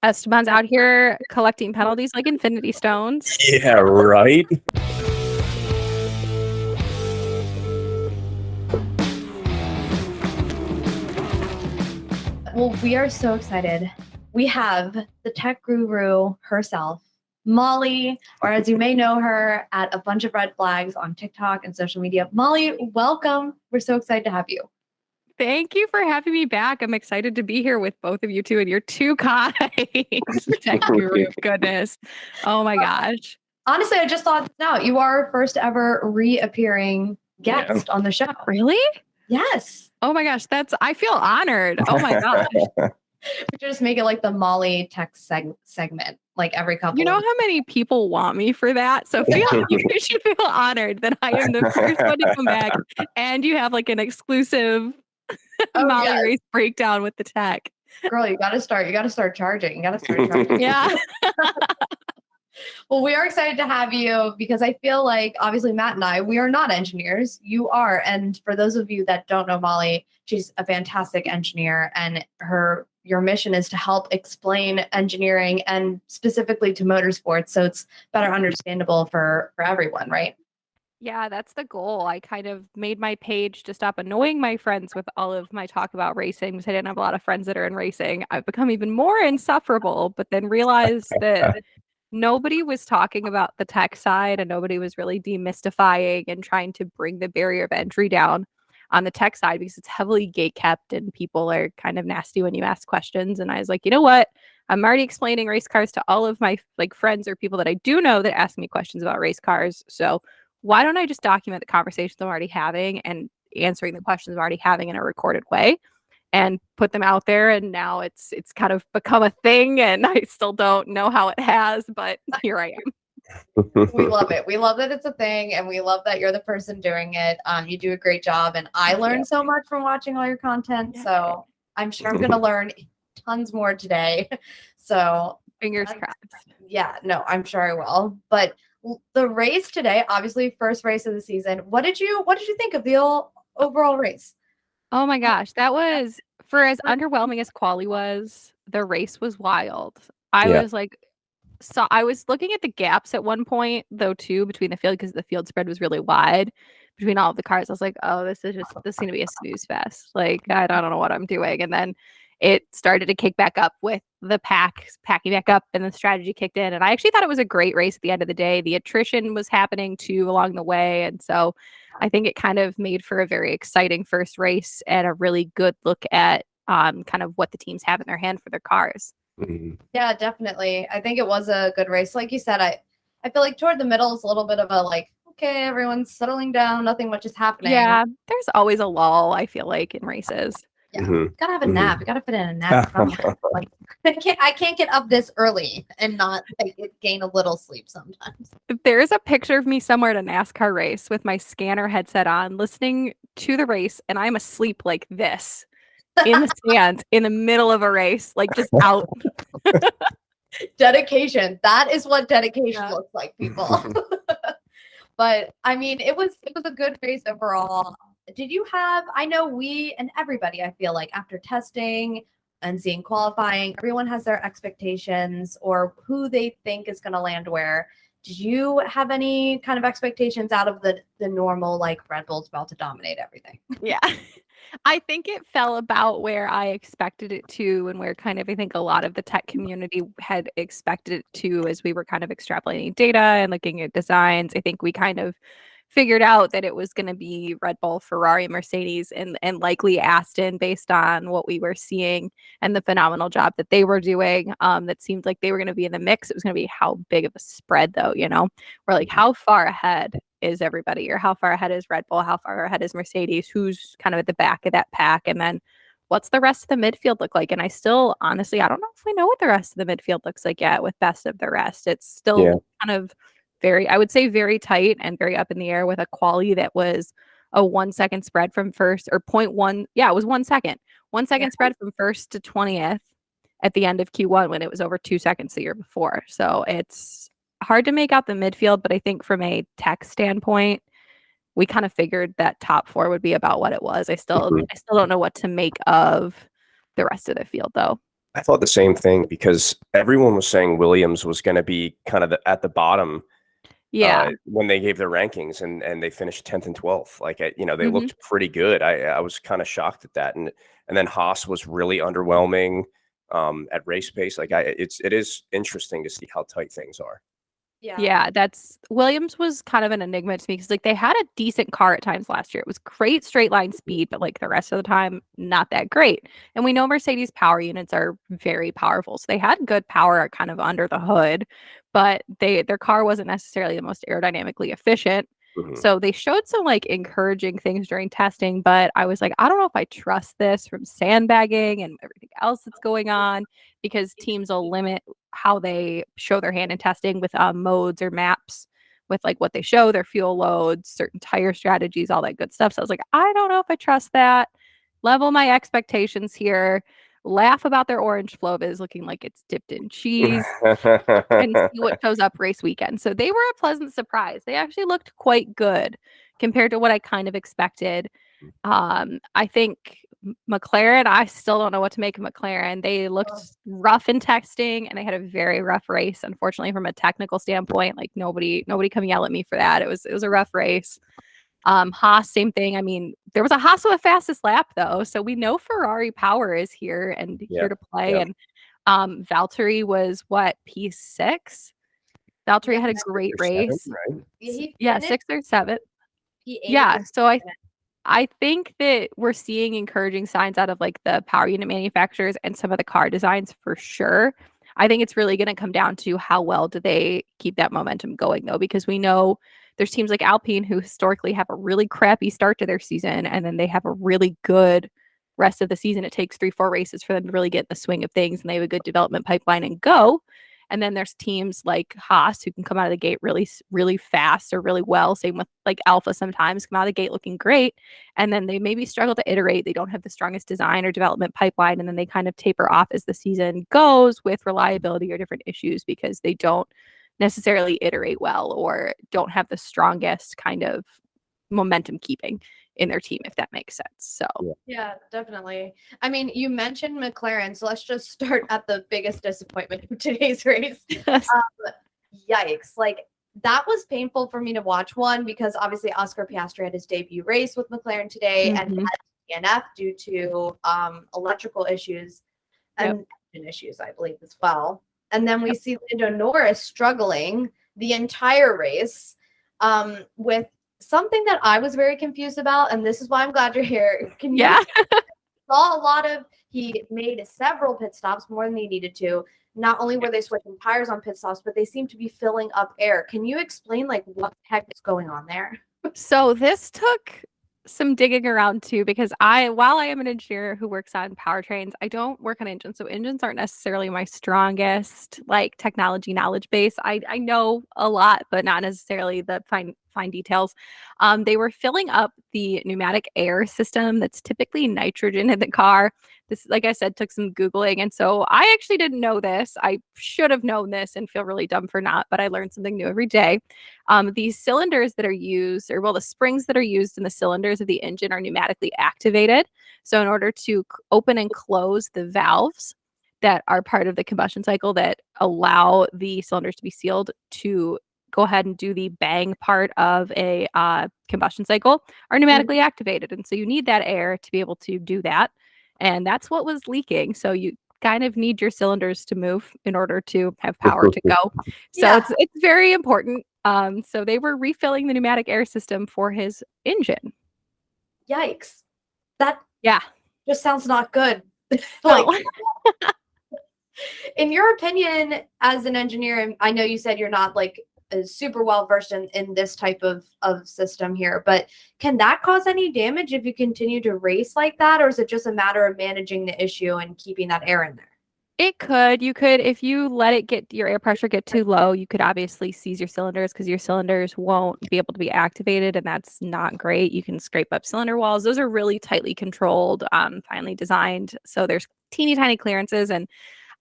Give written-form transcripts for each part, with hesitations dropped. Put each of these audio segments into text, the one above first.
Esteban's out here collecting penalties like infinity stones. Yeah, right. Well, we are so excited. We have the tech guru herself, Molly, or as you may know her at a bunch of red flags on TikTok and social media. Molly, welcome. We're so excited to have you. Thank you for having me back. I'm excited to be here with both of you two, and you're too kind. Tech guru, goodness. Oh my gosh. Honestly, I just thought now you are our first ever reappearing guest on the show. Really? Yes. Oh my gosh, I feel honored. Oh my gosh. We just make it like the Molly tech segment, like every couple. You know how many people want me for that? So you should feel honored that I am the first one to come back, and you have like an exclusive Molly race breakdown with the tech. Girl, you gotta start charging. Yeah. Well, we are excited to have you because I feel like obviously Matt and I, we are not engineers. You are. And for those of you that don't know Molly, she's a fantastic engineer, and your mission is to help explain engineering and specifically to motorsports so it's better understandable for everyone, right? Yeah, that's the goal. I kind of made my page to stop annoying my friends with all of my talk about racing because I didn't have a lot of friends that are in racing. I've become even more insufferable, but then realized that nobody was talking about the tech side and nobody was really demystifying and trying to bring the barrier of entry down on the tech side because it's heavily gate kept and people are kind of nasty when you ask questions. And I was like, you know what? I'm already explaining race cars to all of my like friends or people that I do know that ask me questions about race cars. So why don't I just document the conversations I'm already having and answering the questions I'm already having in a recorded way and put them out there? And now it's kind of become a thing, and I still don't know how it has, but here I am. We love it. We love that it's a thing, and we love that you're the person doing it. You do a great job, and I learned so much from watching all your content. So I'm sure I'm going to learn tons more today. So fingers crossed. Yeah, no, I'm sure I will. But the race today, obviously first race of the season. What did you think of the overall race? Oh my gosh, that was, for as underwhelming as quali was, the race was wild. I was like, so I was looking at the gaps at one point though too between the field because the field spread was really wide between all of the cars. I was like, oh, this is going to be a snooze fest. Like I don't know what I'm doing. And then it started to kick back up with the packing back up, and the strategy kicked in. And I actually thought it was a great race at the end of the day. The attrition was happening too along the way, and so I think it kind of made for a very exciting first race and a really good look at kind of what the teams have in their hand for their cars. Yeah, definitely. I think it was a good race. Like you said, I feel like toward the middle is a little bit of a like, okay, everyone's settling down, nothing much is happening. Yeah, there's always a lull, I feel like, in races. Yeah, gotta have a nap. You gotta fit in a nap. Like, I can't get up this early and not gain a little sleep sometimes. There's a picture of me somewhere at a NASCAR race with my scanner headset on, listening to the race, and I'm asleep like this in the stands in the middle of a race, like just out. Dedication. That is what dedication looks like, people. But I mean, it was a good race overall. Did you have, I know we and everybody, I feel like after testing and seeing qualifying, everyone has their expectations or who they think is going to land where. Did you have any kind of expectations out of the normal, like Red Bull's about to dominate everything? Yeah. I think it fell about where I expected it to, and where kind of I think a lot of the tech community had expected it to as we were kind of extrapolating data and looking at designs. I think we kind of figured out that it was going to be Red Bull, Ferrari, Mercedes, and likely Aston based on what we were seeing and the phenomenal job that they were doing. That seemed like they were going to be in the mix. It was going to be how big of a spread, though, you know? We're like, how far ahead is everybody, or how far ahead is Red Bull? How far ahead is Mercedes? Who's kind of at the back of that pack? And then what's the rest of the midfield look like? And I still, honestly, I don't know if we know what the rest of the midfield looks like yet with best of the rest. It's still kind of very, I would say very tight and very up in the air with a quali that was a 1 second spread from first, or 0.1. Yeah, it was 1 second. 1 second spread from first to 20th at the end of Q1 when it was over 2 seconds the year before. So it's hard to make out the midfield, but I think from a tech standpoint, we kind of figured that top four would be about what it was. I still don't know what to make of the rest of the field though. I thought the same thing because everyone was saying Williams was going to be kind of at the bottom Yeah. when they gave their rankings, and they finished 10th and 12th. Like, they Hmm. looked pretty good. I was kind of shocked at that. And then Haas was really underwhelming at race pace. Like, it is interesting to see how tight things are. Yeah, that's Williams was kind of an enigma to me because like they had a decent car at times last year. It was great straight line speed, but like the rest of the time, not that great. And we know Mercedes power units are very powerful. So they had good power kind of under the hood, but their car wasn't necessarily the most aerodynamically efficient. Mhm. So they showed some like encouraging things during testing, but I was like, I don't know if I trust this from sandbagging and everything else that's going on because teams will limit how they show their hand in testing with modes or maps with like what they show, their fuel loads, certain tire strategies, all that good stuff. So I was like, I don't know if I trust that. Level my expectations here. Laugh about their orange Flovis looking like it's dipped in cheese and see what shows up race weekend. So they were a pleasant surprise. They actually looked quite good compared to what I kind of expected. I think McLaren, I still don't know what to make of McLaren. They looked rough in texting and they had a very rough race. Unfortunately, from a technical standpoint, like nobody come yell at me for that. It was a rough race. Haas, same thing. I mean, there was a Haas with a fastest lap though, so we know Ferrari power is here and Yeah, here to play. yeah. And Valtteri was what, P6? Valtteri had a great Or seven, race. right? Yeah, 6 or 7. P8 Yeah, was so I think that we're seeing encouraging signs out of like the power unit manufacturers and some of the car designs for sure. I think it's really going to come down to how well do they keep that momentum going though, because we know there's teams like Alpine who historically have a really crappy start to their season and then they have a really good rest of the season. It takes 3-4 races for them to really get in the swing of things and they have a good development pipeline and go. And then there's teams like Haas who can come out of the gate really, really fast or really well. Same with like Alpha sometimes come out of the gate looking great. And then they maybe struggle to iterate. They don't have the strongest design or development pipeline. And then they kind of taper off as the season goes with reliability or different issues because they don't necessarily iterate well or don't have the strongest kind of momentum keeping in their team, if that makes sense. So Yeah, definitely. I mean, you mentioned McLaren, so let's just start at the biggest disappointment of today's race. Yikes. Like, that was painful for me to watch. One, because obviously Oscar Piastri had his debut race with McLaren today and had DNF due to electrical issues and engine issues, I believe, as well. And then we see Lando Norris struggling the entire race with something that I was very confused about, and this is why I'm glad you're here. Can you saw a lot of he made several pit stops, more than he needed to. Not only were they switching tires on pit stops, but they seem to be filling up air. Can you explain like what the heck is going on there? So this took some digging around too, because while I am an engineer who works on powertrains, I don't work on engines. So engines aren't necessarily my strongest like technology knowledge base. I know a lot, but not necessarily the fine details. They were filling up the pneumatic air system that's typically nitrogen in the car. This, like I said, took some Googling. And so I actually didn't know this. I should have known this and feel really dumb for not, but I learned something new every day. These cylinders that are used, or well, the springs that are used in the cylinders of the engine are pneumatically activated. So in order to open and close the valves that are part of the combustion cycle that allow the cylinders to be sealed to go ahead and do the bang part of a combustion cycle are pneumatically activated. And so you need that air to be able to do that. And that's what was leaking. So you kind of need your cylinders to move in order to have power to go. So it's very important. So they were refilling the pneumatic air system for his engine. Yikes. That just sounds not good. Like, in your opinion, as an engineer, and I know you said you're not like super well versed in this type of system here, but can that cause any damage if you continue to race like that, or is it just a matter of managing the issue and keeping that air in there? it could. You could, if you let it get your air pressure get too low, you could obviously seize your cylinders because your cylinders won't be able to be activated, and that's not great. You can scrape up cylinder walls. Those are really tightly controlled, finely designed. So there's teeny tiny clearances, and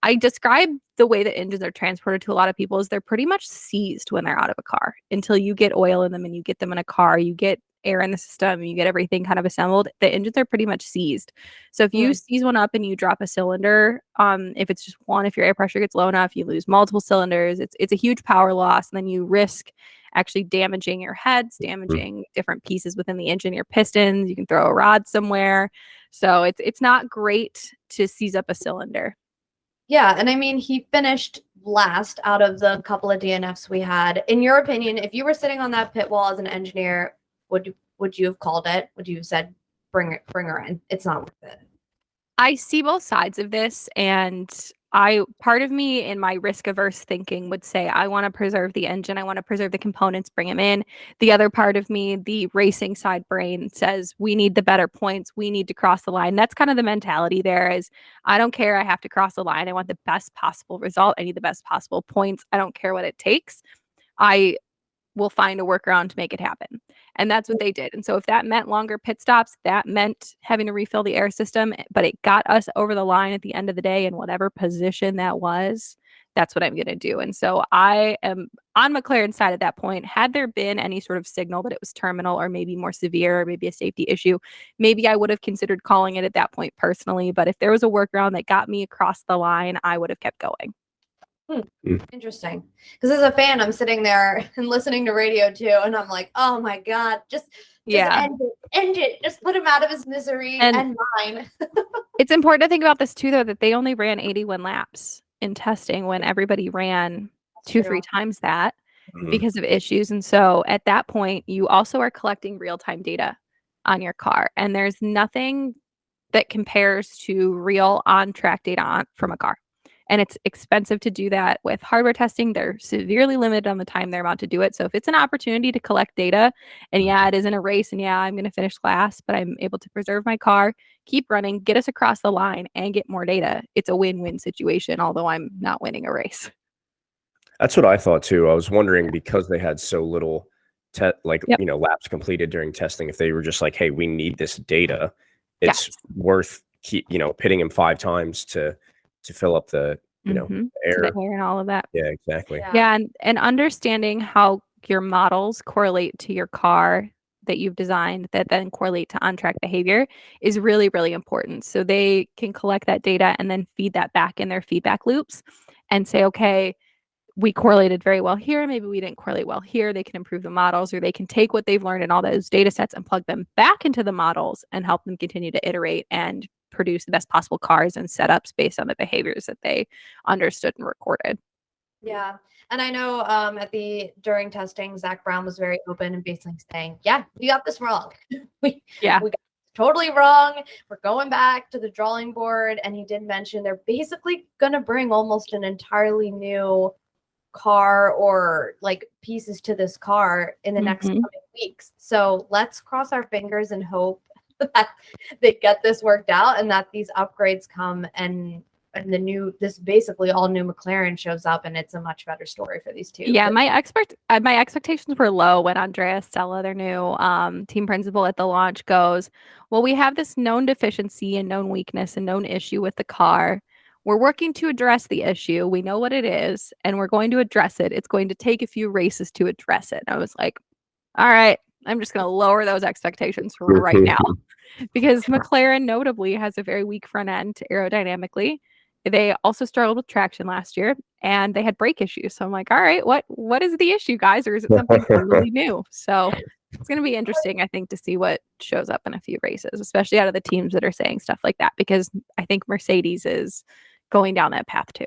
I describe the way that engines are transported to a lot of people is they're pretty much seized when they're out of a car until you get oil in them and you get them in a car. You get air in the system, you get everything kind of assembled, the engines are pretty much seized. So if you seize one up and you drop a cylinder, if it's just one, if your air pressure gets low enough, you lose multiple cylinders. It's a huge power loss, and then you risk actually damaging your heads, damaging different pieces within the engine, your pistons. You can throw a rod somewhere. So it's not great to seize up a cylinder. Yeah, and I mean, he finished last out of the couple of DNFs we had. In your opinion, if you were sitting on that pit wall as an engineer, would you have called it? Would you have said, bring her in? It's not worth it. I see both sides of this, and part of me in my risk averse thinking would say I want to preserve the engine, I want to preserve the components, bring them in. The other part of me, the racing side brain, says we need the better points, we need to cross the line. That's kind of the mentality there. Is I don't care, I have to cross the line, I want the best possible result, I need the best possible points, I don't care what it takes. I will find a workaround to make it happen. And that's what they did. And so if that meant longer pit stops, that meant having to refill the air system, but it got us over the line at the end of the day in whatever position that was, that's what I'm going to do. And so I am on McLaren's side at that point. Had there been any sort of signal that it was terminal or maybe more severe or maybe a safety issue, maybe I would have considered calling it at that point personally. But if there was a workaround that got me across the line, I would have kept going. Interesting. Because as a fan, I'm sitting there and listening to radio too, and I'm like, oh my God, just end it. Just put him out of his misery and mine. It's important to think about this too, though, that they only ran 81 laps in testing when everybody ran 2-3 times that because of issues. And so at that point, you also are collecting real-time data on your car. And there's nothing that compares to real on-track data from a car. And it's expensive to do that with hardware testing. They're severely limited on the time they're about to do it. So if it's an opportunity to collect data, and yeah, it isn't a race, and yeah, I'm going to finish last, but I'm able to preserve my car, keep running, get us across the line, and get more data, it's a win-win situation, although I'm not winning a race. That's what I thought too. I was wondering, because they had so little laps completed during testing, if they were just like, hey, we need this data, it's worth pitting him 5 times to fill up the air. The air and all of that. Yeah, exactly. Yeah, and understanding how your models correlate to your car that you've designed that then correlate to on-track behavior is really, really important. So they can collect that data and then feed that back in their feedback loops and say, okay, we correlated very well here, maybe we didn't correlate well here. They can improve the models, or they can take what they've learned in all those data sets and plug them back into the models and help them continue to iterate and produce the best possible cars and setups based on the behaviors that they understood and recorded. Yeah. And I know during testing, Zach Brown was very open and basically saying, yeah, we got this wrong. we got it totally wrong. We're going back to the drawing board. And he did mention they're basically going to bring almost an entirely new car or like pieces to this car in the next coming weeks. So let's cross our fingers and hope that they get this worked out and that these upgrades come and this basically all new McLaren shows up, and it's a much better story for these two. Yeah, my expectations were low when Andrea Stella, their new team principal at the launch, goes, well, we have this known deficiency and known weakness and known issue with the car. We're working to address the issue. We know what it is, and we're going to address it. It's going to take a few races to address it. And I was like, all right, I'm just going to lower those expectations right now, because McLaren notably has a very weak front end aerodynamically. They also struggled with traction last year, and they had brake issues. So I'm like, all right, what is the issue, guys? Or is it something totally new? So it's going to be interesting, I think, to see what shows up in a few races, especially out of the teams that are saying stuff like that, because I think Mercedes is going down that path too.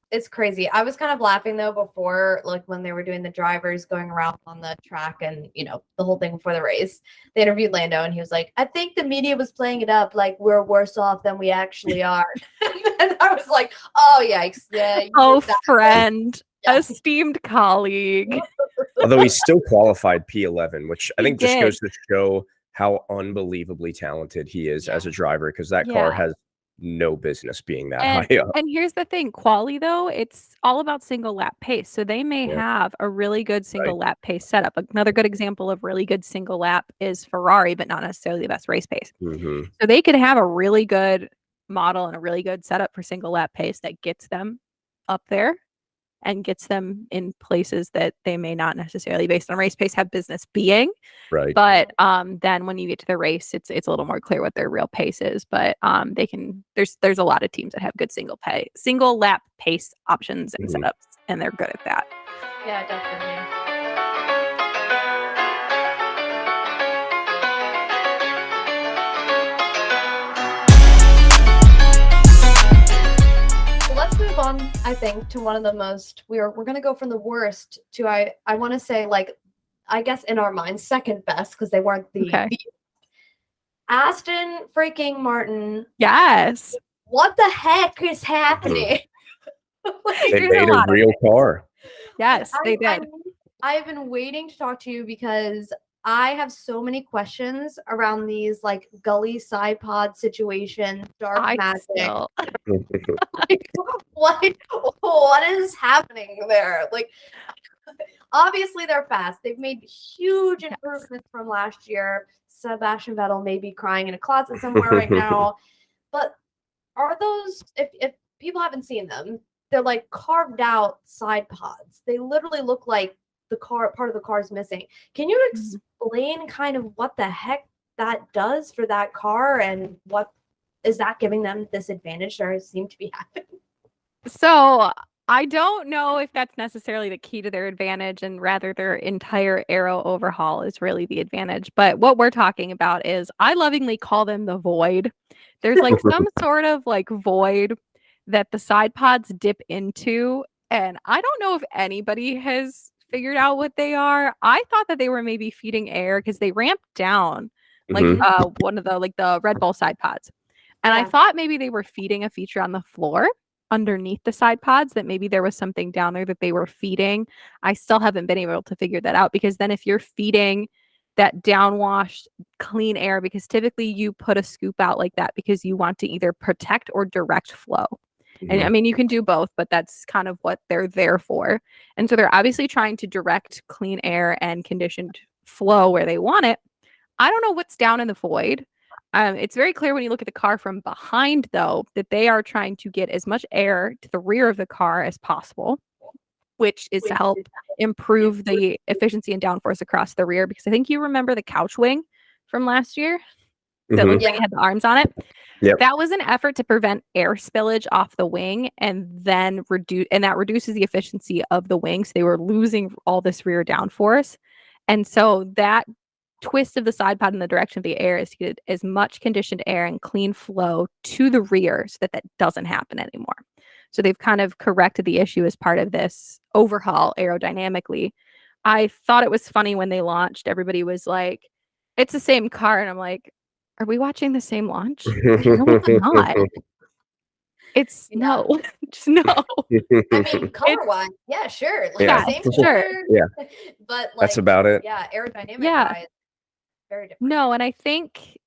It's crazy. I was kind of laughing though before, like when they were doing the drivers going around on the track and, the whole thing before the race. They interviewed Lando and he was like, I think the media was playing it up like we're worse off than we actually are. And I was like, oh, yikes. Yeah. Oh, friend, esteemed colleague. Although he still qualified P11, which I think just goes to show how unbelievably talented he is as a driver, because that car has no business being that high up. And here's the thing, quali though, it's all about single lap pace. So they may have a really good single lap pace setup. Another good example of really good single lap is Ferrari, but not necessarily the best race pace. So they could have a really good model and a really good setup for single lap pace that gets them up there. and gets them in places that they may not necessarily, based on race pace, have business being. Right. But then when you get to the race, it's a little more clear what their real pace is. But they can there's a lot of teams that have good single lap pace options and setups, and they're good at that. Yeah, definitely. Let's move on, I think, to one of the most, we're going to go from the worst to, I want to say, like, I guess in our minds, second best, because they weren't the Aston freaking Martin. Yes. What the heck is happening? They made a real car. Yes, they did. I've been waiting to talk to you because I have so many questions around these like gully side pod situations, dark magic. Like, what is happening there? Like, obviously they're fast. They've made huge improvements from last year. Sebastian Vettel may be crying in a closet somewhere right now. But are those, if people haven't seen them, they're like carved out side pods. They literally look like the car, part of the car is missing. Can you explain kind of what the heck that does for that car, and what is that giving them this advantage there seem to be happening? So I don't know if that's necessarily the key to their advantage, and rather their entire aero overhaul is really the advantage. But what we're talking about is, I lovingly call them the void. There's like some sort of like void that the side pods dip into, and I don't know if anybody has figured out what they are. I thought that they were maybe feeding air because they ramped down like one of the like the Red Bull side pods. And I thought maybe they were feeding a feature on the floor underneath the side pods, that maybe there was something down there that they were feeding. I still haven't been able to figure that out, because then if you're feeding that downwashed clean air, because typically you put a scoop out like that because you want to either protect or direct flow. And I mean, you can do both, but that's kind of what they're there for. And so they're obviously trying to direct clean air and conditioned flow where they want it. I don't know what's down in the void. It's very clear when you look at the car from behind, though, that they are trying to get as much air to the rear of the car as possible, which is to help improve the efficiency and downforce across the rear. Because I think you remember the couch wing from last year that looked like it had the arms on it. Yep. That was an effort to prevent air spillage off the wing, and then that reduces the efficiency of the wing. So they were losing all this rear downforce. And so that twist of the side pod in the direction of the air is to get as much conditioned air and clean flow to the rear so that that doesn't happen anymore. So they've kind of corrected the issue as part of this overhaul aerodynamically. I thought it was funny when they launched, everybody was like, it's the same car. And I'm like, are we watching the same launch? No, it's not. It's no, just no. I mean, color-wise, yeah, sure. Like, same color. Yeah. But like, that's about it. Yeah, aerodynamic-wise, very different. No, and I think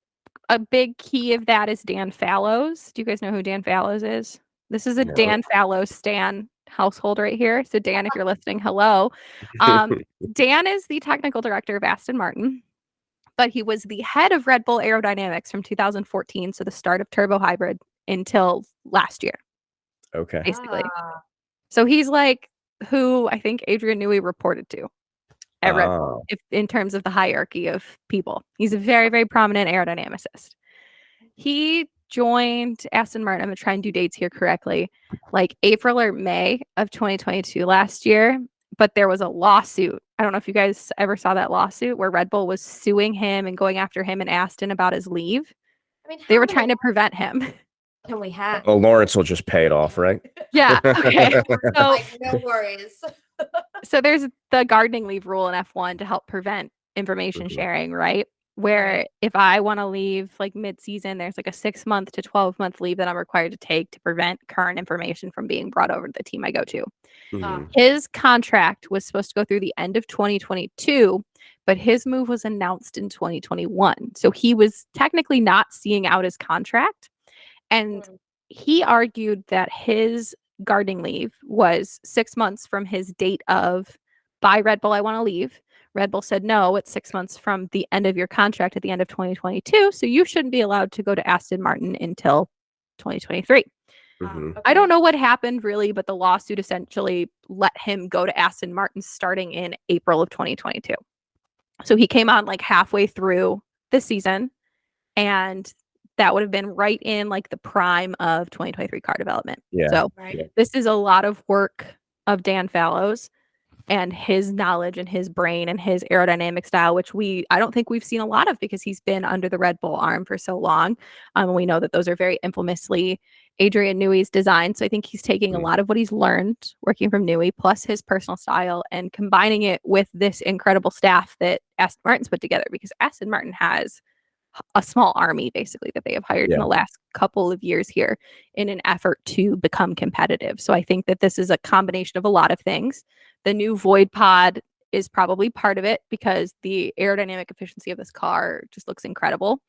a big key of that is Dan Fallows. Do you guys know who Dan Fallows is? This is a Dan Fallows stan household right here. So Dan, if you're listening, hello. Dan is the technical director of Aston Martin, but he was the head of Red Bull Aerodynamics from 2014, so the start of turbo hybrid, until last year. Okay. Basically. So he's like who I think Adrian Newey reported to at Red Bull, in terms of the hierarchy of people. He's a very, very prominent aerodynamicist. He joined Aston Martin, I'm going to try and do dates here correctly, like April or May of 2022 last year. But there was a lawsuit. I don't know if you guys ever saw that lawsuit where Red Bull was suing him and going after him and Aston about his leave. I mean, they were trying to prevent him. Can we have? Well, Lawrence will just pay it off, right? Yeah. Okay. So, no worries. So there's the gardening leave rule in F1 to help prevent information sharing, right? Where if I want to leave like mid-season, there's like a 6-month to 12-month leave that I'm required to take to prevent current information from being brought over to the team I go to. His contract was supposed to go through the end of 2022, but his move was announced in 2021. So he was technically not seeing out his contract. And he argued that his gardening leave was 6 months from his date of, by Red Bull, I want to leave. Red Bull said, no, it's 6 months from the end of your contract at the end of 2022. So you shouldn't be allowed to go to Aston Martin until 2023. Mhm. I don't know what happened really, but the lawsuit essentially let him go to Aston Martin starting in April of 2022. So he came on like halfway through the season, and that would have been right in like the prime of 2023 car development. Yeah. So Right. this is a lot of work of Dan Fallows and his knowledge and his brain and his aerodynamic style, which I don't think we've seen a lot of because he's been under the Red Bull arm for so long. We know that those are very infamously Adrian Newey's design. So I think he's taking a lot of what he's learned working from Newey plus his personal style and combining it with this incredible staff that Aston Martin's put together, because Aston Martin has a small army basically that they have hired in the last couple of years here in an effort to become competitive. So I think that this is a combination of a lot of things. The new Void Pod is probably part of it because the aerodynamic efficiency of this car just looks incredible.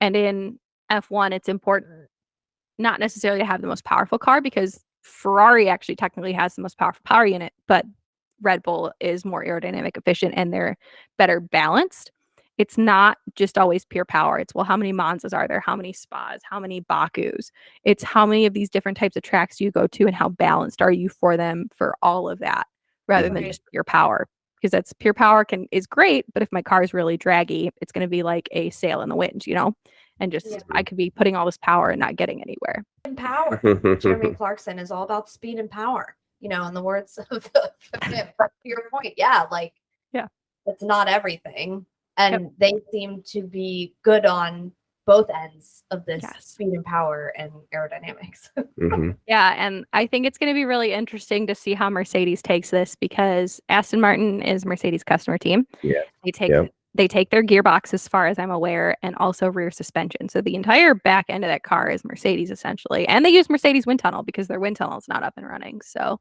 And in F1, it's important not necessarily to have the most powerful car, because Ferrari actually technically has the most powerful power unit, but Red Bull is more aerodynamic efficient and they're better balanced. It's not just always pure power. It's, well, how many Monzas are there? How many Spas? How many Bakus? It's how many of these different types of tracks do you go to and how balanced are you for them for all of that, rather than just pure power. Because that's pure power is great, but if my car is really draggy, it's going to be like a sail in the wind, and just I could be putting all this power and not getting anywhere. And power. Jeremy Clarkson is all about speed and power, in the words of him. But to your point, it's not everything. And they seem to be good on both ends of this speed and power and aerodynamics. Yeah, and I think it's going to be really interesting to see how Mercedes takes this, because Aston Martin is Mercedes' customer team. Yeah. They take their gearbox, as far as I'm aware, and also rear suspension. So the entire back end of that car is Mercedes essentially. And they use Mercedes wind tunnel because their wind tunnel is not up and running. So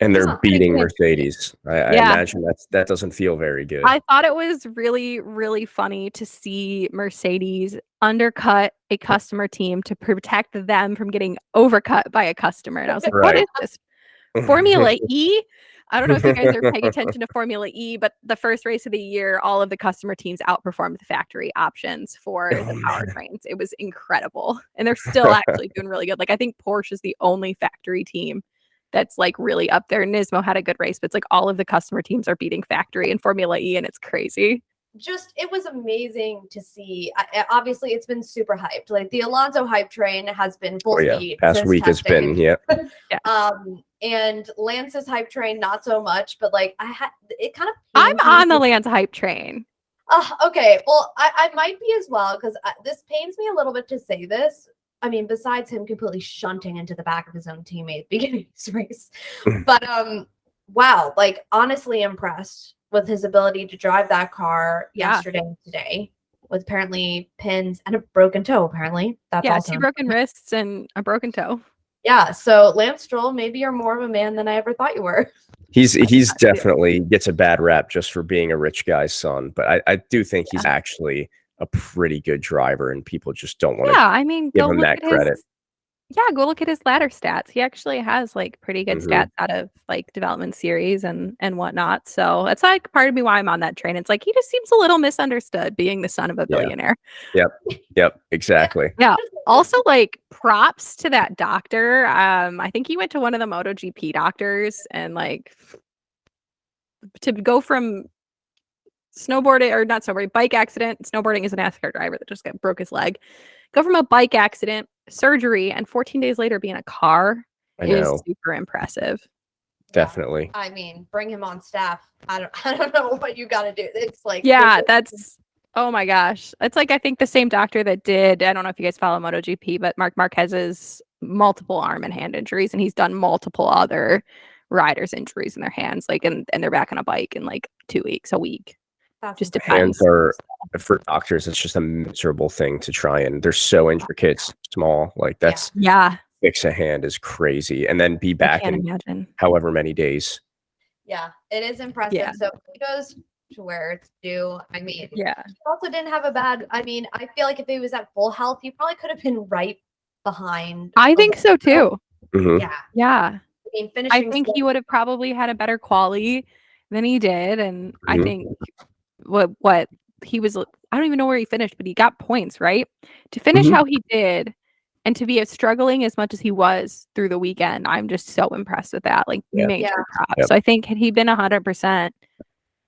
and they're beating Mercedes. I imagine that doesn't feel very good. I thought it was really, really funny to see Mercedes undercut a customer team to protect them from getting overcut by a customer. And I was like, what is this? Formula E? I don't know if you guys are paying attention to Formula E, but the first race of the year, all of the customer teams outperformed the factory options for the powertrains. It was incredible. And they're still actually doing really good. Like, I think Porsche is the only factory team that's like really up there. Nismo had a good race, but it's like all of the customer teams are beating factory in Formula E, and it's crazy. It was amazing to see. Obviously, it's been super hyped. Like the Alonso hype train has been full speed. Past week testing. Has been, and Lance's hype train, not so much, but like it kind of. I'm on the Lance hype train. Okay, well, I might be as well, because this pains me a little bit to say this. I mean, besides him completely shunting into the back of his own teammate at the beginning of this race. But wow, like honestly impressed with his ability to drive that car yesterday and today, with apparently pins and a broken toe, apparently. That's also 2 broken wrists and a broken toe. Yeah, so Lance Stroll, maybe you're more of a man than I ever thought you were. He's definitely gets a bad rap just for being a rich guy's son, but I do think he's actually a pretty good driver, and people just don't want to give him that credit. Go look at his ladder stats. He actually has like pretty good stats out of like development series and whatnot. So that's like part of me why I'm on that train. It's like he just seems a little misunderstood, being the son of a billionaire. Yep, exactly. Yeah. Also, like, props to that doctor. I think he went to one of the MotoGP doctors, and like to go from bike accident. Snowboarding is a NASCAR driver that just broke his leg. Go from a bike accident, surgery, and 14 days later be in a car is super impressive. Definitely. I mean, bring him on staff. I don't know what you got to do. It's like that's oh my gosh. It's like I think the same doctor that did, I don't know if you guys follow MotoGP, but Marc Marquez's multiple arm and hand injuries, and he's done multiple other riders' injuries in their hands, like and they're back on a bike in like 2 weeks, a week. Just depends. Hands are, for doctors, it's just a miserable thing to try, and they're so intricate, small. Like that's fix a hand is crazy, and then be back in however many days. Yeah, it is impressive. Yeah. So it goes to where it's due. I mean, he also didn't have a bad. I mean, I feel like if he was at full health, he probably could have been right behind. I think so too. Yeah. I think he would have probably had a better quality than he did, and I think what he was, I don't even know where he finished, but he got points, right? To finish how he did And to be struggling as much as he was through the weekend, I'm just so impressed with that. Like major props. Yep. So I think had he been 100%,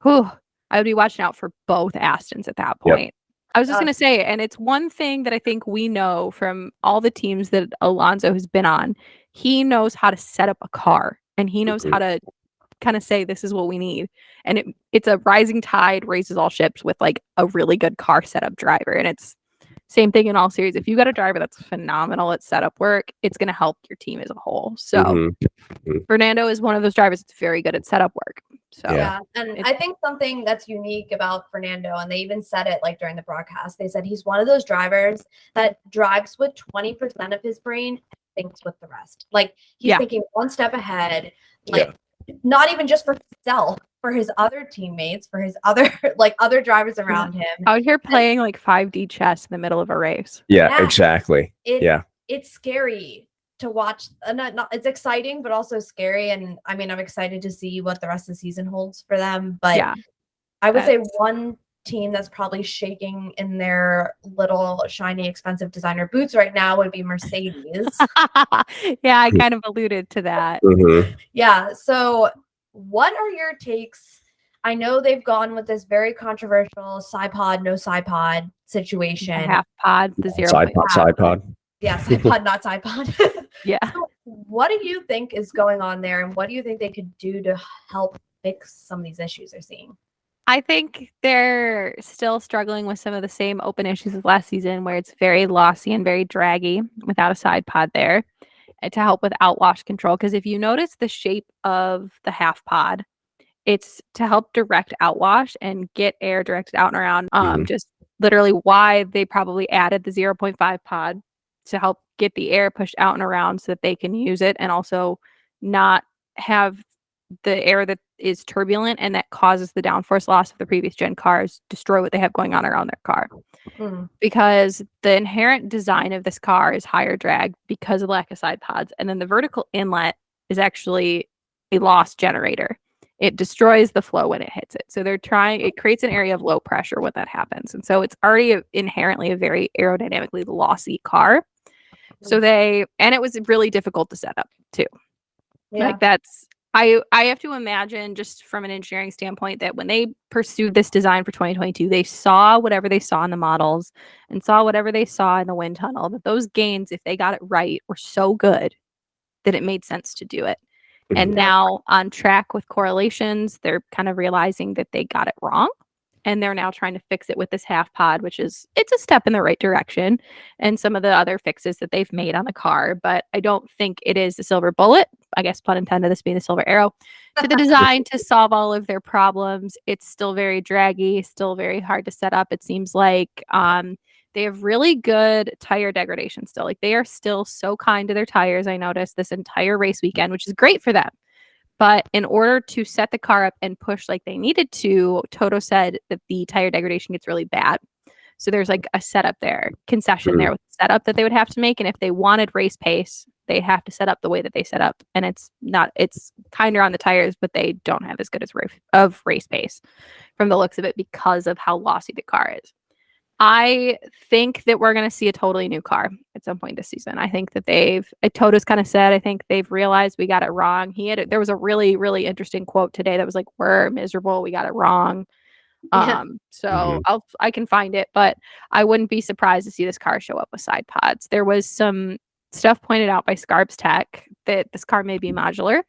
I would be watching out for both Astons at that point. Yep. I was just going to say, and it's one thing that I think we know from all the teams that Alonso has been on, he knows how to set up a car and he knows how to kind of say, this is what we need. And it's a rising tide raises all ships with like a really good car setup driver. And it's same thing in all series. If you got a driver that's phenomenal at setup work, it's going to help your team as a whole. So Fernando is one of those drivers that's very good at setup work. So and I think something that's unique about Fernando, and they even said it like during the broadcast, they said he's one of those drivers that drives with 20% of his brain and thinks with the rest. Like he's thinking one step ahead, like not even just for himself, for his other teammates, for his other other drivers around him. Out here playing like 5D chess in the middle of a race. Yeah, exactly. It's scary to watch. Not it's exciting, but also scary. And I mean, I'm excited to see what the rest of the season holds for them. But I would say one team that's probably shaking in their little shiny, expensive designer boots right now would be Mercedes. I kind of alluded to that. Yeah. So what are your takes? I know they've gone with this very controversial side pod, no side pod situation. The half pod, the 0. Side pod. Yeah, side pod, not side pod. So what do you think is going on there? And what do you think they could do to help fix some of these issues they're seeing? I think they're still struggling with some of the same open issues as last season where it's very lossy and very draggy without a side pod there, and to help with outwash control. Because if you notice the shape of the half pod, it's to help direct outwash and get air directed out and around. Just literally why they probably added the 0.5 pod to help get the air pushed out and around so that they can use it and also not have the air that is turbulent and that causes the downforce loss of the previous gen cars destroy what they have going on around their car. Because the inherent design of this car is higher drag because of lack of side pods. And then the vertical inlet is actually a loss generator. It destroys the flow when it hits it. So it creates an area of low pressure when that happens. And so it's already inherently a very aerodynamically lossy car. So and it was really difficult to set up too. Like I have to imagine just from an engineering standpoint that when they pursued this design for 2022, they saw whatever they saw in the models and saw whatever they saw in the wind tunnel, that those gains, if they got it right, were so good that it made sense to do it. And now on track with correlations, they're kind of realizing that they got it wrong. And they're now trying to fix it with this half pod, it's a step in the right direction. And some of the other fixes that they've made on the car. But I don't think it is the silver bullet, I guess pun intended, this being the silver arrow, to the design to solve all of their problems. It's still very draggy, still very hard to set up. It seems like they have really good tire degradation still. Like they are still so kind to their tires, I noticed this entire race weekend, which is great for them. But in order to set the car up and push like they needed to, Toto said that the tire degradation gets really bad. So there's like a setup there, concession there with the setup that they would have to make. And if they wanted race pace, they'd have to set up the way that they set up. And it's kinder on the tires, but they don't have as good as race pace from the looks of it because of how lossy the car is. I think that we're going to see a totally new car at some point this season. I think that Toto's kind of said, I think they've realized we got it wrong. There was a really, really interesting quote today that was like, we're miserable. We got it wrong. So I can find it, but I wouldn't be surprised to see this car show up with side pods. There was some stuff pointed out by Scarbs Tech that this car may be modular,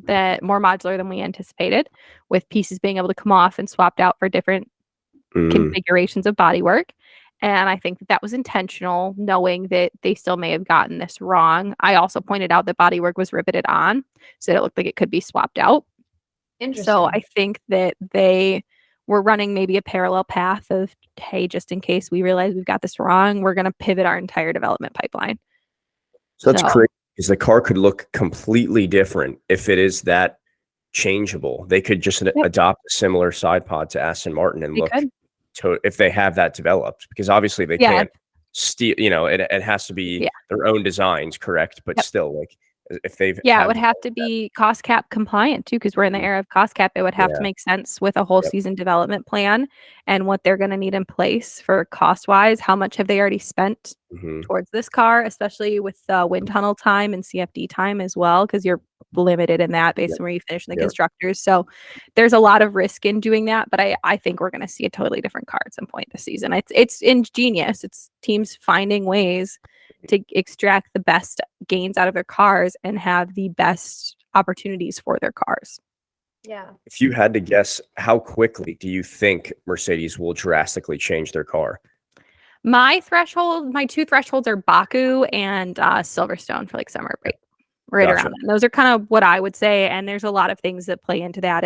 that more modular than we anticipated, with pieces being able to come off and swapped out for different configurations of bodywork. And I think that was intentional, knowing that they still may have gotten this wrong. I also pointed out that bodywork was riveted on, so that it looked like it could be swapped out. Interesting. So I think that they were running maybe a parallel path of, hey, just in case we realize we've got this wrong, we're going to pivot our entire development pipeline. So that's crazy, because the car could look completely different if it is that changeable. They could just adopt a similar side pod to Aston Martin and if they have that developed, because obviously they can't steal, it has to be their own designs, correct? But still, like If they've it would have to be cost cap compliant too, because we're in the era of cost cap. It would have to make sense with a whole season development plan and what they're going to need in place for cost wise. How much have they already spent towards this car, especially with wind tunnel time and CFD time as well, because you're limited in that based on where you finish in the constructors. So there's a lot of risk in doing that, but I think we're going to see a totally different car at some point this season. It's ingenious. It's teams finding ways to extract the best gains out of their cars and have the best opportunities for their cars. Yeah. If you had to guess, how quickly do you think Mercedes will drastically change their car? My two thresholds are Baku and Silverstone for like summer break, right around that. Those are kind of what I would say. And there's a lot of things that play into that.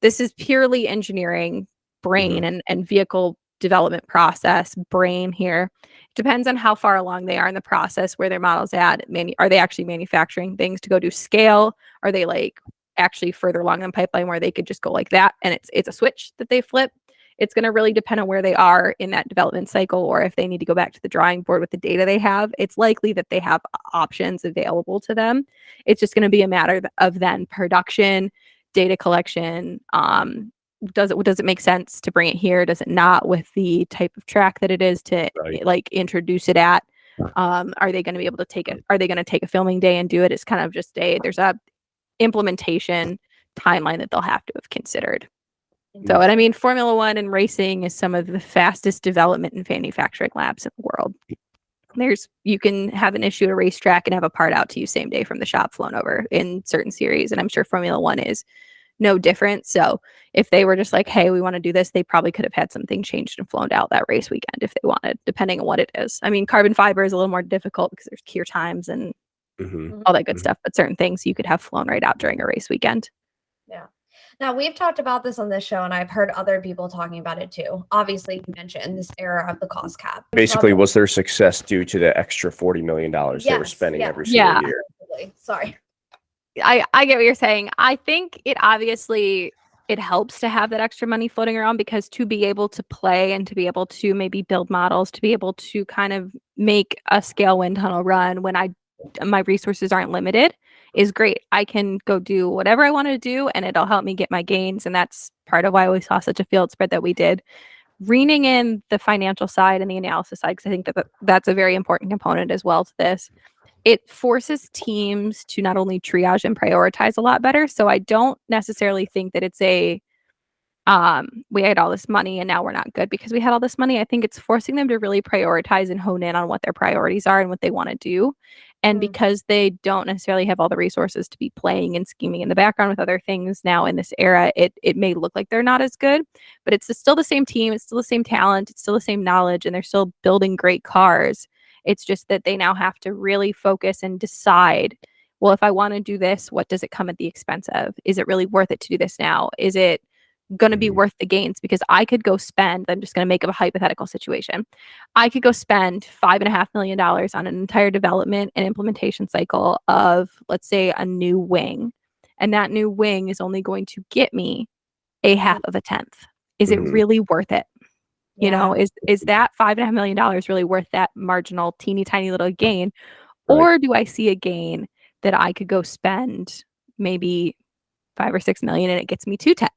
This is purely engineering brain and vehicle development process brain here. It depends on how far along they are in the process, where their model's at. Are they actually manufacturing things to go do scale? Are they like actually further along in the pipeline where they could just go like that and it's a switch that they flip? It's going to really depend on where they are in that development cycle, or if they need to go back to the drawing board with the data they have. It's likely that they have options available to them. It's just going to be a matter of then production, data collection. Does it make sense to bring it here? Does it not, with the type of track that it is to like introduce it at? Are they going to be able to take it? Are they going to take a filming day and do it? It's kind of just there's a implementation timeline that they'll have to have considered. So, and I mean, Formula One and racing is some of the fastest development and manufacturing labs in the world. You can have an issue at a racetrack and have a part out to you same day from the shop flown over in certain series, and I'm sure Formula One is no different. So if they were just like, hey, we want to do this, they probably could have had something changed and flown out that race weekend if they wanted, depending on what it is. I mean, carbon fiber is a little more difficult because there's cure times and all that good stuff, but certain things you could have flown right out during a race weekend. Yeah. Now, we've talked about this on this show, and I've heard other people talking about it too. Obviously, you mentioned this era of the cost cap. Basically, was their success due to the extra $40 million they were spending every single year? Sorry. I get what you're saying. I think it helps to have that extra money floating around, because to be able to play and to be able to maybe build models, to be able to kind of make a scale wind tunnel run when my resources aren't limited is great. I can go do whatever I want to do and it'll help me get my gains. And that's part of why we saw such a field spread that we did. Reining in the financial side and the analysis side, because I think that's a very important component as well to this. It forces teams to not only triage and prioritize a lot better. So I don't necessarily think that it's we had all this money and now we're not good because we had all this money. I think it's forcing them to really prioritize and hone in on what their priorities are and what they want to do. And because they don't necessarily have all the resources to be playing and scheming in the background with other things now in this era, it may look like they're not as good, but it's still the same team. It's still the same talent. It's still the same knowledge, and they're still building great cars. It's just that they now have to really focus and decide, well, if I want to do this, what does it come at the expense of? Is it really worth it to do this now? Is it going to be worth the gains? Because I could go spend, I'm just going to make up a hypothetical situation. I could go spend $5.5 million on an entire development and implementation cycle of, let's say, a new wing. And that new wing is only going to get me a half of a tenth. Is it really worth it? You know, is that $5.5 million really worth that marginal, teeny tiny little gain? Or do I see a gain that I could go spend maybe 5 or 6 million and it gets me 2/10?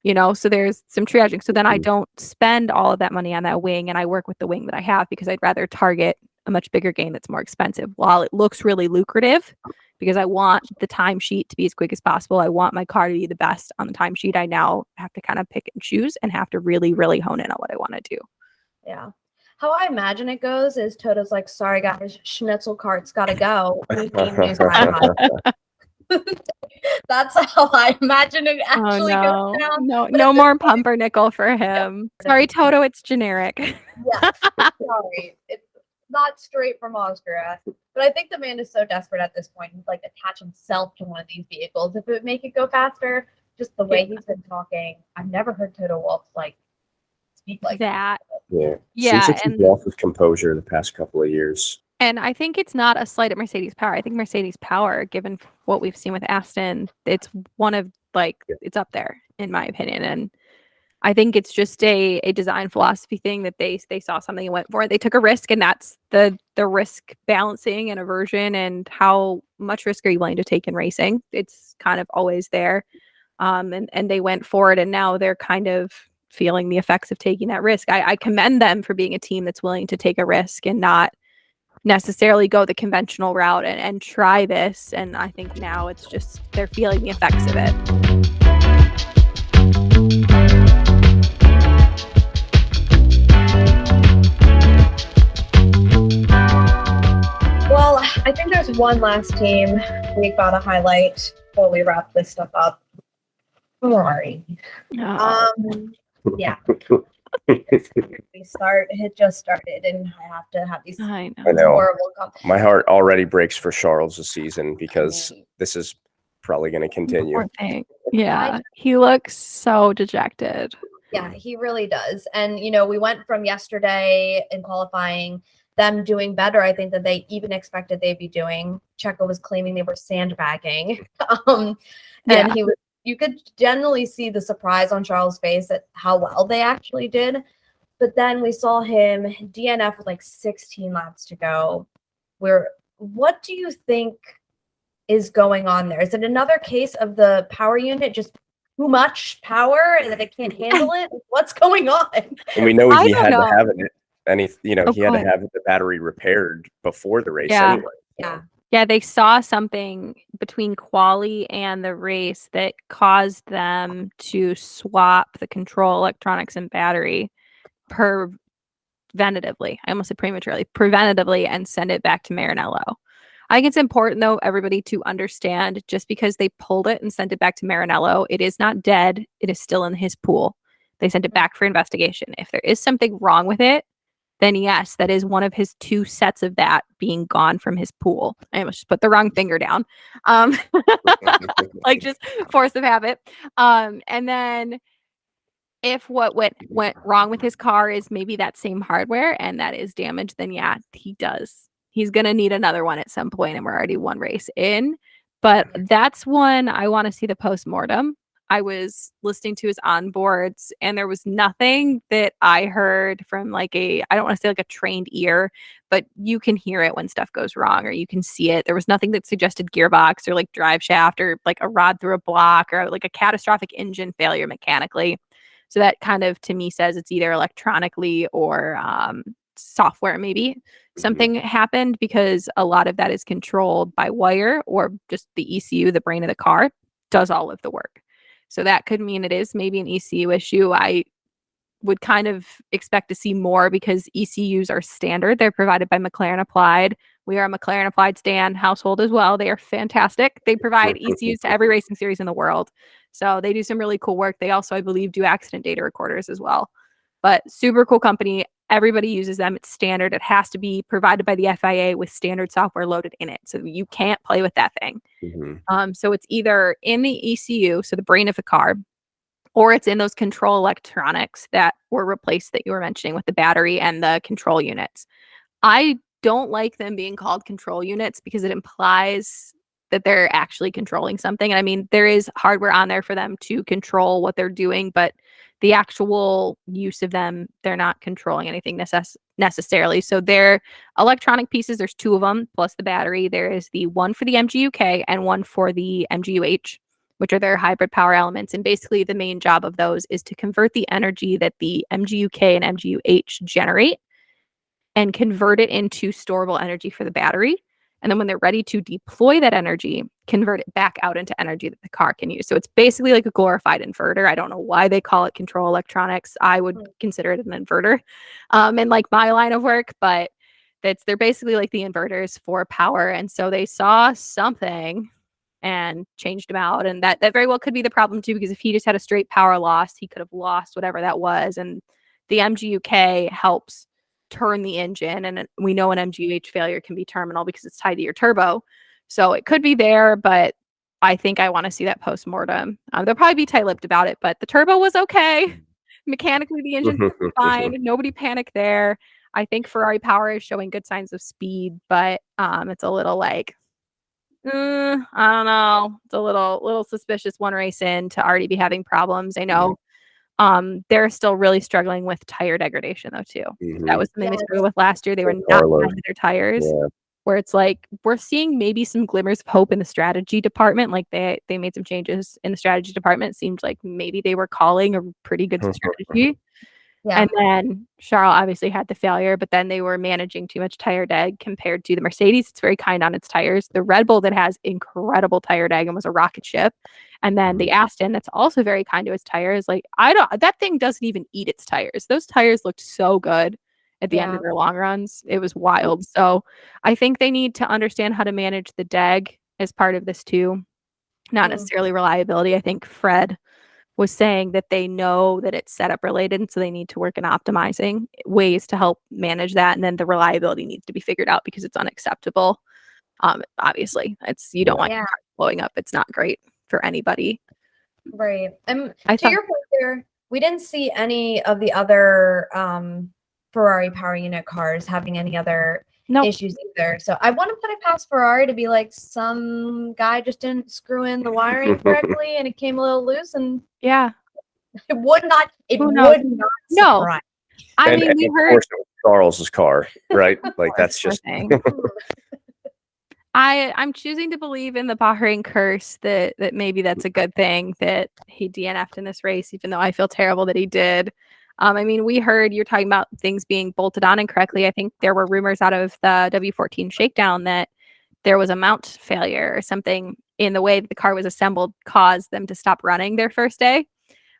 You know, so there's some triaging. So then I don't spend all of that money on that wing and I work with the wing that I have, because I'd rather target a much bigger gain that's more expensive. While it looks really lucrative, because I want the timesheet to be as quick as possible, I want my car to be the best on the timesheet, I now have to kind of pick and choose and have to really, really hone in on what I want to do. Yeah. How I imagine it goes is Toto's like, sorry guys, Schnitzel cart's gotta go. That's how I imagine it actually goes down. No more pumpernickel for him. Sorry, Toto, it's generic. Yeah, sorry. It's not straight from Austria. But I think the man is so desperate at this point. He's like attach himself to one of these vehicles. If it would make it go faster, just the way he's been talking. I've never heard Toto Wolff speak like that. Yeah. Seems like he's lost his composure the past couple of years. And I think it's not a slight at Mercedes power. I think Mercedes power, given what we've seen with Aston, it's one of it's up there in my opinion. And I think it's just a design philosophy thing that they saw something and went for it. They took a risk, and that's the risk balancing and aversion, and how much risk are you willing to take in racing? It's kind of always there. And they went for it, and now they're kind of feeling the effects of taking that risk. I commend them for being a team that's willing to take a risk and not necessarily go the conventional route and try this. And I think now it's just they're feeling the effects of it. Well, I think there's one last team we've got to highlight before we wrap this stuff up. Ferrari. Yeah. It just started, and I have to have these horrible comments. My heart already breaks for Charles this season because this is probably going to continue. Yeah, he looks so dejected. Yeah, he really does. And, you know, we went from yesterday in qualifying, them doing better, I think, than they even expected they'd be doing. Checo was claiming they were sandbagging. And you could generally see the surprise on Charles' face at how well they actually did. But then we saw him DNF with like 16 laps to go. What do you think is going on there? Is it another case of the power unit just too much power and that it can't handle it? What's going on? And we know he had to have it, and he had to have the battery repaired before the race anyway. Yeah, they saw something between quali and the race that caused them to swap the control electronics and battery preventatively. I almost said prematurely, preventatively, and send it back to Maranello. I think it's important, though, everybody to understand, just because they pulled it and sent it back to Maranello, it is not dead. It is still in his pool. They sent it back for investigation. If there is something wrong with it, then yes, that is one of his 2 sets of that being gone from his pool. I almost just put the wrong finger down. Like just force of habit. And then if what went wrong with his car is maybe that same hardware and that is damaged, then yeah, he does. He's going to need another one at some point, and we're already one race in. But that's one I want to see the post-mortem. I was listening to his onboards, and there was nothing that I heard from I don't want to say like a trained ear, but you can hear it when stuff goes wrong, or you can see it. There was nothing that suggested gearbox or like drive shaft or like a rod through a block or like a catastrophic engine failure mechanically. So that kind of, to me, says it's either electronically or software maybe. Something happened, because a lot of that is controlled by wire, or just the ECU, the brain of the car, does all of the work. So that could mean it is maybe an ECU issue. I would kind of expect to see more, because ECUs are standard. They're provided by McLaren Applied. We are a McLaren Applied Stan household as well. They are fantastic. They provide ECUs to every racing series in the world. So they do some really cool work. They also, I believe, do accident data recorders as well. But super cool company. Everybody uses them. It's standard. It has to be provided by the FIA with standard software loaded in it. So you can't play with that thing. So it's either in the ECU, so the brain of the car, or it's in those control electronics that were replaced that you were mentioning with the battery and the control units. I don't like them being called control units, because it implies that they're actually controlling something. And I mean, there is hardware on there for them to control what they're doing, but the actual use of them, they're not controlling anything necessarily. So they're electronic pieces. There's 2 of them, plus the battery. There is the one for the MGUK and one for the MGUH, which are their hybrid power elements. And basically the main job of those is to convert the energy that the MGUK and MGUH generate and convert it into storable energy for the battery. And then when they're ready to deploy that energy, convert it back out into energy that the car can use. So it's basically like a glorified inverter. I don't know why they call it control electronics. I would consider it an inverter in like my line of work, but they're basically like the inverters for power. And so they saw something and changed them out. And that very well could be the problem too, because if he just had a straight power loss, he could have lost whatever that was. And the MGUK helps turn the engine, and we know an MGUH failure can be terminal because it's tied to your turbo. So it could be there, but I think I want to see that post-mortem. They'll probably be tight-lipped about it, but the turbo was okay. Mechanically, the engine was fine. Nobody panicked there. I think Ferrari power is showing good signs of speed, but it's a little like, I don't know. It's a little suspicious one race in to already be having problems. I know They're still really struggling with tire degradation though too. That was something they struggled with last year. They were not happy with their tires. Yeah. Where it's like we're seeing maybe some glimmers of hope in the strategy department. Like they made some changes in the strategy department. It seemed like maybe they were calling a pretty good strategy. Yeah. And then Charles obviously had the failure, but then they were managing too much tire deg compared to the Mercedes. It's very kind on its tires. The Red Bull that has incredible tire deg and was a rocket ship. And then the Aston that's also very kind to its tires. Like that thing doesn't even eat its tires. Those tires looked so good at the end of their long runs. It was wild. So I think they need to understand how to manage the deg as part of this too. Not necessarily reliability. I think Fred was saying that they know that it's setup related, and so they need to work in optimizing ways to help manage that. And then the reliability needs to be figured out because it's unacceptable. Obviously, you don't want your car blowing up. It's not great for anybody. Right. And to your point there, we didn't see any of the other Ferrari power unit cars having any other issues either. So I want to put it past Ferrari to be like some guy just didn't screw in the wiring correctly and it came a little loose and it would not surprise. No. I mean, we heard of course it was Charles's car, right? Like that's just I'm choosing to believe in the Bahrain curse that maybe that's a good thing that he DNF'd in this race, even though I feel terrible that he did. I mean, we heard you're talking about things being bolted on incorrectly. I think there were rumors out of the W14 shakedown that there was a mount failure or something in the way that the car was assembled caused them to stop running their first day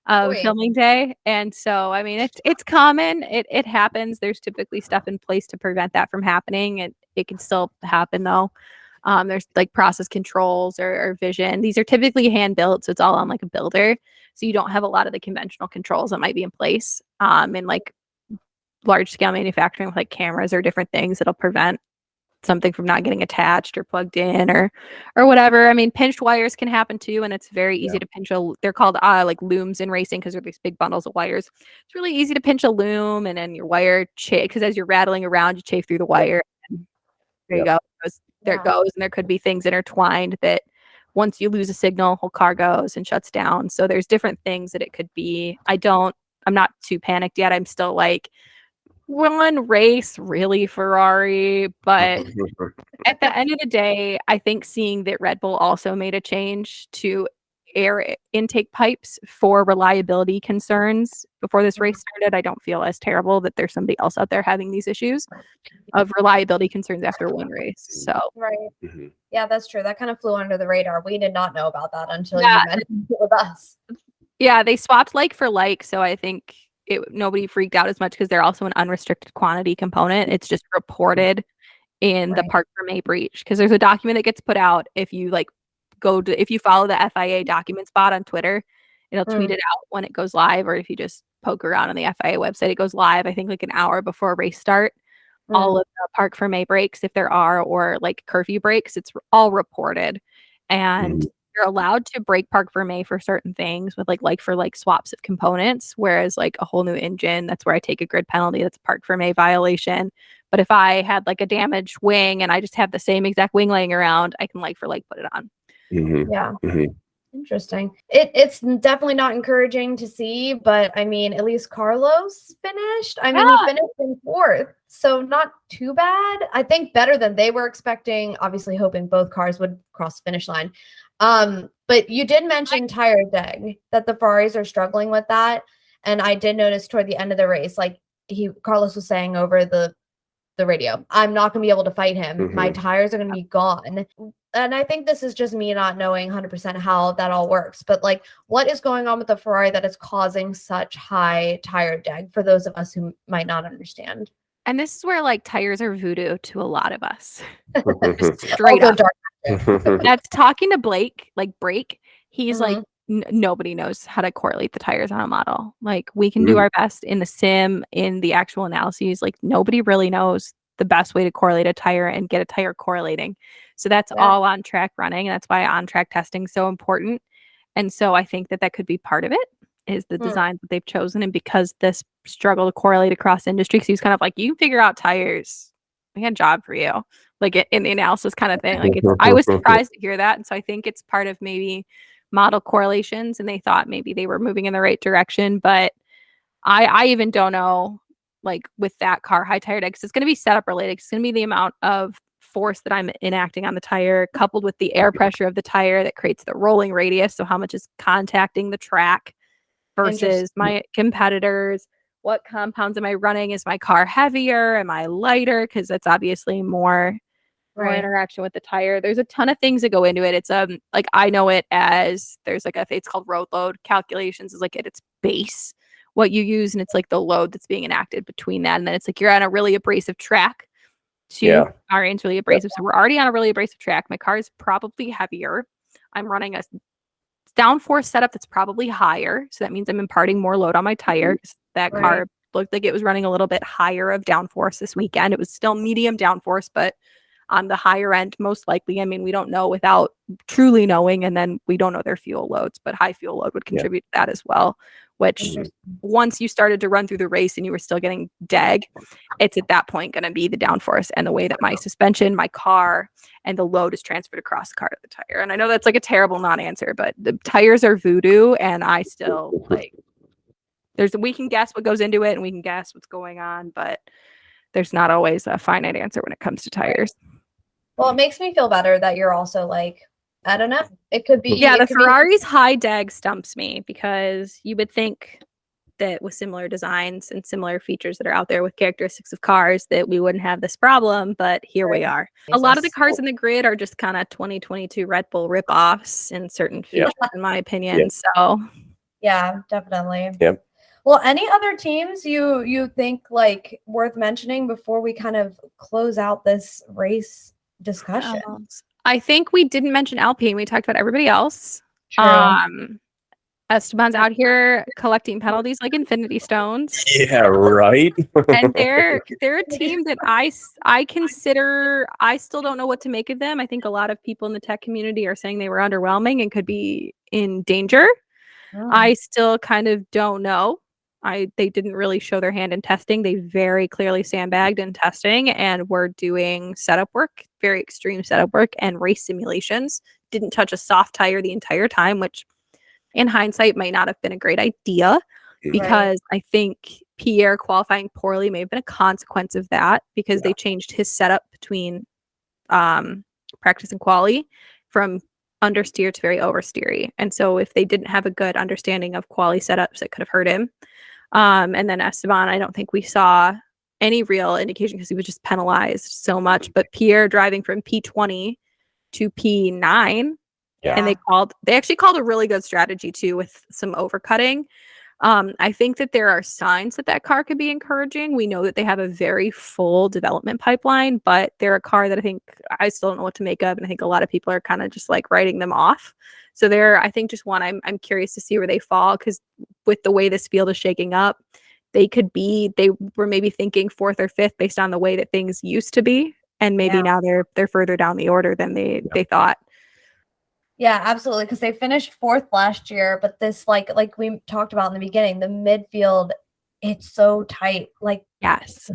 of filming day. And so, I mean, it's common. It happens. There's typically stuff in place to prevent that from happening. It can still happen though. There's like process controls or vision. These are typically hand built, so it's all on like a builder. So you don't have a lot of the conventional controls that might be in place in like large scale manufacturing with like cameras or different things that'll prevent something from not getting attached or plugged in or whatever. I mean, pinched wires can happen too, and it's very easy to pinch they're called like looms in racing because they're these big bundles of wires. It's really easy to pinch a loom and then your wire because as you're rattling around, you chafe through the wire. And there you go. There it goes. And there could be things intertwined that once you lose a signal, whole car goes and shuts down. So there's different things that it could be. I'm not too panicked yet. I'm still like, one race, really, Ferrari. But at the end of the day, I think seeing that Red Bull also made a change to air intake pipes for reliability concerns before this race started, I don't feel as terrible that there's somebody else out there having these issues of reliability concerns after one race. So yeah, that's true. That kind of flew under the radar. We did not know about that until you mentioned it with us. Yeah, they swapped like for like, so I think nobody freaked out as much because they're also an unrestricted quantity component. It's just reported in the Park Fermé breach because there's a document that gets put out if you like if you follow the FIA document spot on Twitter, it'll tweet it out when it goes live, or if you just poke around on the FIA website, it goes live, I think like an hour before race start. All of the Park Fermé breaks, if there are, or like curfew breaks, it's all reported. And you're allowed to break Park Fermé for certain things with like for like swaps of components, whereas like a whole new engine, that's where I take a grid penalty. That's a Park Fermé violation. But if I had like a damaged wing and I just have the same exact wing laying around, I can like put it on. Yeah. Interesting. It's definitely not encouraging to see, but I mean, at least Carlos finished. I mean, he finished in 4th, so not too bad. I think better than they were expecting, obviously hoping both cars would cross the finish line. But you did mention tire deg, that the Ferraris are struggling with that. And I did notice toward the end of the race, like Carlos was saying over the radio, I'm not going to be able to fight him. My tires are going to be gone. And I think this is just me not knowing 100% how that all works. But like, what is going on with the Ferrari that is causing such high tire deg for those of us who might not understand? And this is where like tires are voodoo to a lot of us. Straight up. That's talking to Blake, like Brake. He's like, nobody knows how to correlate the tires on a model. Like we can do our best in the sim, in the actual analyses. Like nobody really knows the best way to correlate a tire and get a tire correlating. So that's all on track running. And that's why on track testing is so important. And so I think that could be part of it, is the design that they've chosen. And because this struggle to correlate across industry, because he was kind of like, you figure out tires, I got a job for you, like in the analysis kind of thing. Like I was surprised to hear that. And so I think it's part of maybe model correlations, and they thought maybe they were moving in the right direction. But I even don't know, like with that car, high tire deck, because it's going to be setup related. It's going to be the amount of force that I'm enacting on the tire, coupled with the air pressure of the tire that creates the rolling radius. So how much is contacting the track versus my competitors? What compounds am I running? Is my car heavier? Am I lighter? Because it's obviously more interaction with the tire. There's a ton of things that go into it. It's like I know it as there's like it's called road load calculations is like at its base what you use, and it's like the load that's being enacted between that, and then it's like you're on a really abrasive track. Bahrain's really abrasive, so we're already on a really abrasive track. My car is probably heavier. I'm running a downforce setup that's probably higher, so that means I'm imparting more load on my tire. That car looked like it was running a little bit higher of downforce this weekend. It was still medium downforce, but on the higher end, most likely. I mean, we don't know without truly knowing, and then we don't know their fuel loads, but high fuel load would contribute to that as well, which once you started to run through the race and you were still getting DEG, it's at that point going to be the downforce and the way that my suspension, my car, and the load is transferred across the car to the tire. And I know that's like a terrible non-answer, but the tires are voodoo, and I still like we can guess what goes into it and we can guess what's going on, but there's not always a finite answer when it comes to tires. Well, it makes me feel better that you're also like, I don't know. It could be. Yeah, the Ferrari's high DEG stumps me, because you would think that with similar designs and similar features that are out there with characteristics of cars that we wouldn't have this problem, but here we are. A lot of the cars in the grid are just kind of 2022 Red Bull ripoffs in certain features, in my opinion. So yeah, definitely. Yep. Well, any other teams you think like worth mentioning before we kind of close out this race discussion? I think we didn't mention Alpine. We talked about everybody else. True. Esteban's out here collecting penalties like infinity stones. Yeah, right. And they're a team that I consider, I still don't know what to make of them. I think a lot of people in the tech community are saying they were underwhelming and could be in danger. I still kind of don't know. They didn't really show their hand in testing. They very clearly sandbagged in testing and were doing setup work, very extreme setup work and race simulations. Didn't touch a soft tire the entire time, which in hindsight might not have been a great idea, because I think Pierre qualifying poorly may have been a consequence of that, because they changed his setup between practice and quali from understeer to very oversteery. And so if they didn't have a good understanding of quali setups, it could have hurt him. And then Esteban, I don't think we saw any real indication because he was just penalized so much. But Pierre driving from P20 to P9, and they actually called a really good strategy too with some overcutting. I think that there are signs that car could be encouraging. We know that they have a very full development pipeline, but they're a car that I think I still don't know what to make of, and I think a lot of people are kind of just like writing them off. So they're, I think, just one I'm curious to see where they fall, because with the way this field is shaking up, they were maybe thinking fourth or fifth based on the way that things used to be, and maybe now they're further down the order than they thought. Yeah, absolutely. Because they finished fourth last year, but this like we talked about in the beginning, the midfield, it's so tight. Like, yes,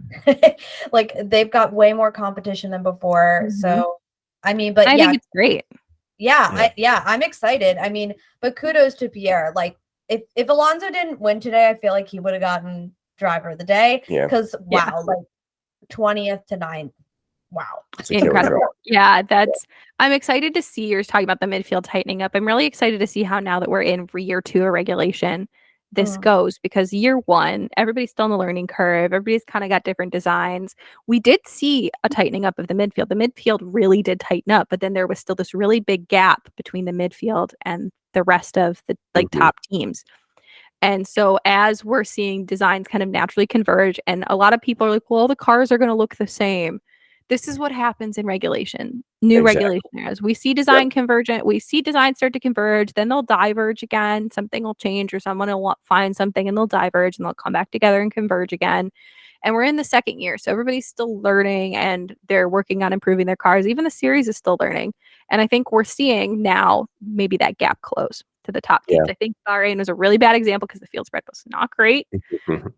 like they've got way more competition than before. So, I mean, but I think it's great. I'm excited. I mean, but kudos to Pierre. Like, if Alonso didn't win today, I feel like he would have gotten driver of the day. Because like 20th to 9th. Wow. Incredible. Yeah, I'm excited to see. You're talking about the midfield tightening up. I'm really excited to see how, now that we're in year 2 of regulation, this goes, because year 1, everybody's still in the learning curve. Everybody's kind of got different designs. We did see a tightening up of the midfield. The midfield really did tighten up, but then there was still this really big gap between the midfield and the rest of the top teams. And so as we're seeing designs kind of naturally converge, and a lot of people are like, well, the cars are going to look the same. This is what happens in regulation, regulation areas. We see design convergent. We see design start to converge. Then they'll diverge again. Something will change, or someone will find something and they'll diverge, and they'll come back together and converge again. And we're in the second year. So everybody's still learning, and they're working on improving their cars. Even the series is still learning. And I think we're seeing now maybe that gap close to the top teams. I think Bahrain was a really bad example because the field spread was not great.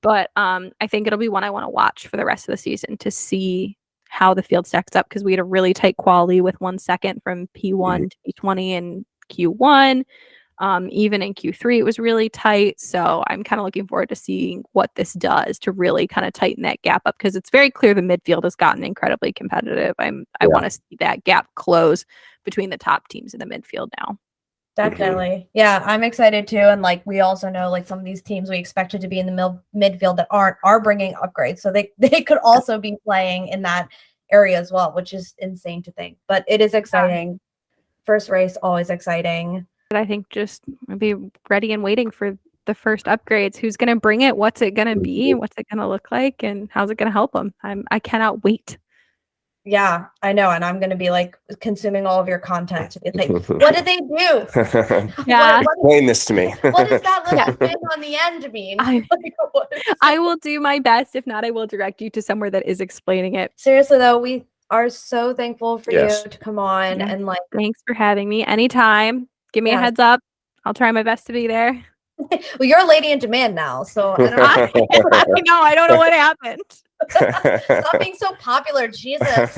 But I think it'll be one I want to watch for the rest of the season to see how the field stacks up, because we had a really tight quality with 1 second from P1 to P20 and Q1. Even in Q3, it was really tight. So I'm kind of looking forward to seeing what this does to really kind of tighten that gap up, because it's very clear the midfield has gotten incredibly competitive. I want to see that gap close between the top teams in the midfield now. Definitely. Yeah, I'm excited too. And like we also know like some of these teams we expected to be in the midfield that are bringing upgrades. So they could also be playing in that area as well, which is insane to think. But it is exciting. First race, always exciting. But I think just be ready and waiting for the first upgrades. Who's going to bring it? What's it going to be? What's it going to look like? And how's it going to help them? I cannot wait. Yeah, I know. And I'm going to be like consuming all of your content to be like, what did they do? Yeah. Explain this to me. What does that little thing on the end mean? I will do my best. If not, I will direct you to somewhere that is explaining it. Seriously, though, we are so thankful for you to come on and like. Thanks for having me. Anytime. Give me a heads up. I'll try my best to be there. Well, you're a lady in demand now, so I don't I know. I don't know what happened. Stop being so popular, Jesus.